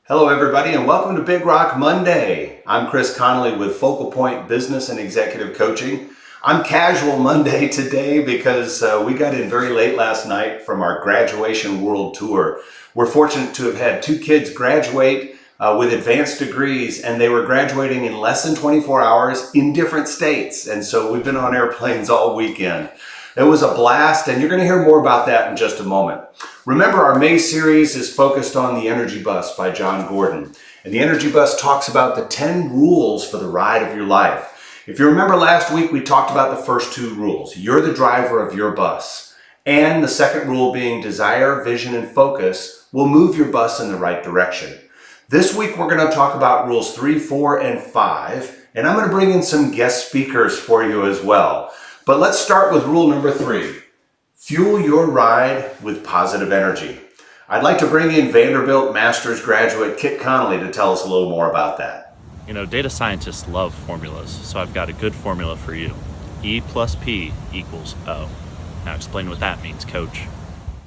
Hello everybody and welcome to Big Rock Monday. I'm Chris Connolly with Focal Point Business and Executive Coaching. I'm casual Monday today because we got in very late last night from our graduation world tour. We're fortunate to have had two kids graduate with advanced degrees, and they were graduating in less than 24 hours in different states. And so we've been on airplanes all weekend. It was a blast, and you're going to hear more about that in just a moment. Remember, our May series is focused on the Energy Bus by Jon Gordon. And the Energy Bus talks about the 10 rules for the ride of your life. If you remember last week, we talked about the first two rules. You're the driver of your bus. And the second rule being desire, vision, and focus will move your bus in the right direction. This week, we're going to talk about rules 3, 4, and 5. And I'm going to bring in some guest speakers for you as well. But let's start with rule number 3. Fuel your ride with positive energy. I'd like to bring in Vanderbilt Master's graduate Kit Connolly to tell us a little more about that. You know, data scientists love formulas, so I've got a good formula for you. E plus P equals O. Now explain what that means, Coach.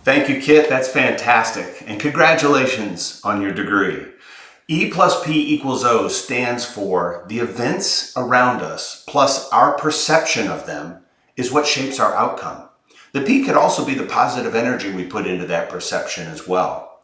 Thank you, Kit. That's fantastic. And congratulations on your degree. E plus P equals O stands for the events around us plus our perception of them is what shapes our outcome. The P could also be the positive energy we put into that perception as well.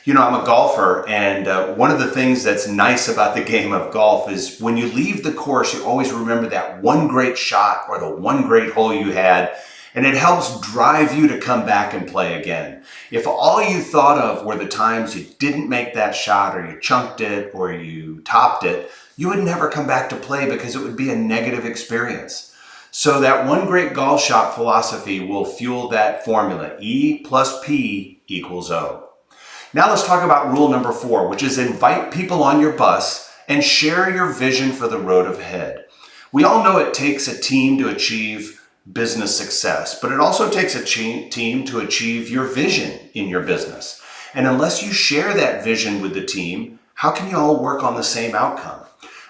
You know, I'm a golfer, and one of the things that's nice about the game of golf is when you leave the course, you always remember that one great shot or the one great hole you had, and it helps drive you to come back and play again. If all you thought of were the times you didn't make that shot or you chunked it or you topped it, you would never come back to play because it would be a negative experience. So that one great golf shot philosophy will fuel that formula. E plus P equals O. Now let's talk about rule number 4, which is invite people on your bus and share your vision for the road ahead. We all know it takes a team to achieve business success, but it also takes a team to achieve your vision in your business. And unless you share that vision with the team, how can you all work on the same outcome?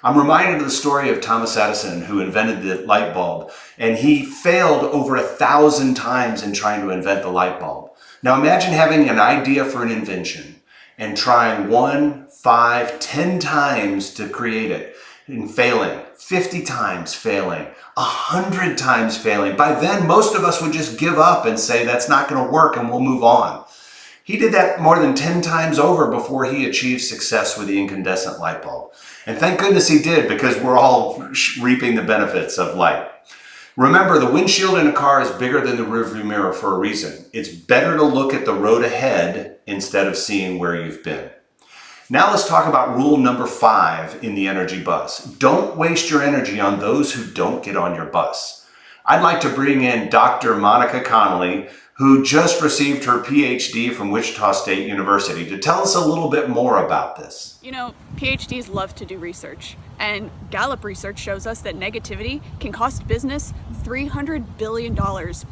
I'm reminded of the story of Thomas Edison, who invented the light bulb, and he failed over 1,000 times in trying to invent the light bulb. Now imagine having an idea for an invention and trying 1, 5, 10 times to create it and failing, 50 times failing, 100 times failing. By then, most of us would just give up and say, that's not going to work and we'll move on. He did that more than 10 times over before he achieved success with the incandescent light bulb. And thank goodness he did, because we're all reaping the benefits of light. Remember, the windshield in a car is bigger than the rearview mirror for a reason. It's better to look at the road ahead instead of seeing where you've been. Now let's talk about rule number 5 in the Energy Bus. Don't waste your energy on those who don't get on your bus. I'd like to bring in Dr. Monica Connolly, who just received her PhD from Wichita State University, to tell us a little bit more about this. You know, PhDs love to do research, and Gallup research shows us that negativity can cost business $300 billion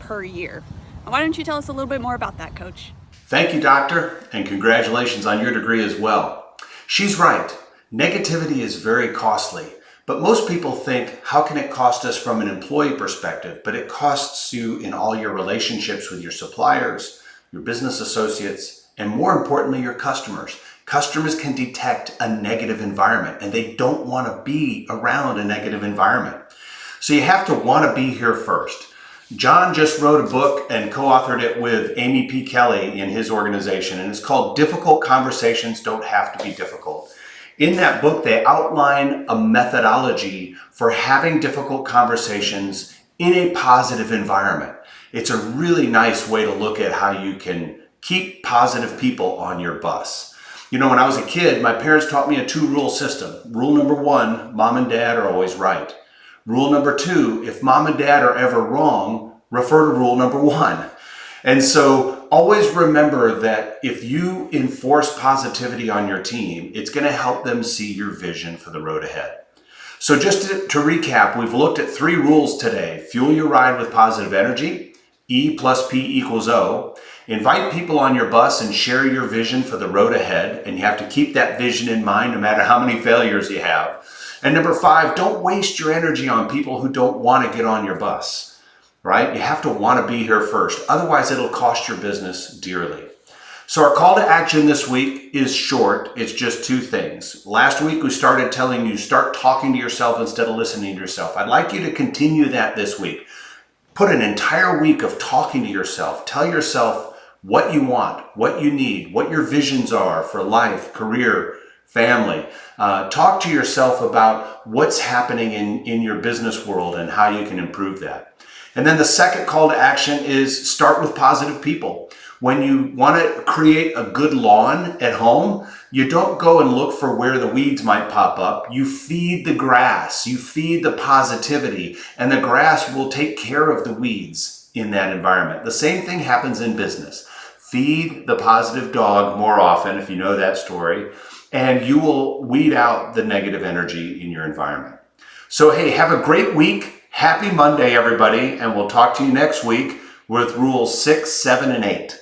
per year. Why don't you tell us a little bit more about that, Coach? Thank you, Doctor, and congratulations on your degree as well. She's right. Negativity is very costly. But most people think, how can it cost us from an employee perspective? But it costs you in all your relationships with your suppliers, your business associates, and more importantly, your customers. Customers can detect a negative environment, and they don't want to be around a negative environment. So you have to want to be here first. John just wrote a book and co-authored it with Amy P. Kelly in his organization, and it's called Difficult Conversations Don't Have to Be Difficult. In that book, they outline a methodology for having difficult conversations in a positive environment. It's a really nice way to look at how you can keep positive people on your bus. You know, when I was a kid, my parents taught me a 2-rule system. Rule number 1, mom and dad are always right. Rule number 2, if mom and dad are ever wrong, refer to rule number 1. And so always remember that if you enforce positivity on your team, it's going to help them see your vision for the road ahead. So just to recap, we've looked at 3 rules today. Fuel your ride with positive energy. E plus P equals O. Invite people on your bus and share your vision for the road ahead. And you have to keep that vision in mind no matter how many failures you have. And number 5, don't waste your energy on people who don't want to get on your bus. Right? You have to want to be here first. Otherwise, it'll cost your business dearly. So our call to action this week is short. It's just two things. Last week we started telling you start talking to yourself instead of listening to yourself. I'd like you to continue that this week. Put an entire week of talking to yourself. Tell yourself what you want, what you need, what your visions are for life, career, family. Talk to yourself about what's happening in your business world and how you can improve that. And then the second call to action is start with positive people. When you want to create a good lawn at home, you don't go and look for where the weeds might pop up. You feed the grass, you feed the positivity, and the grass will take care of the weeds in that environment. The same thing happens in business. Feed the positive dog more often, if you know that story, and you will weed out the negative energy in your environment. So hey, have a great week. Happy Monday, everybody, and we'll talk to you next week with rules 6, 7, and 8.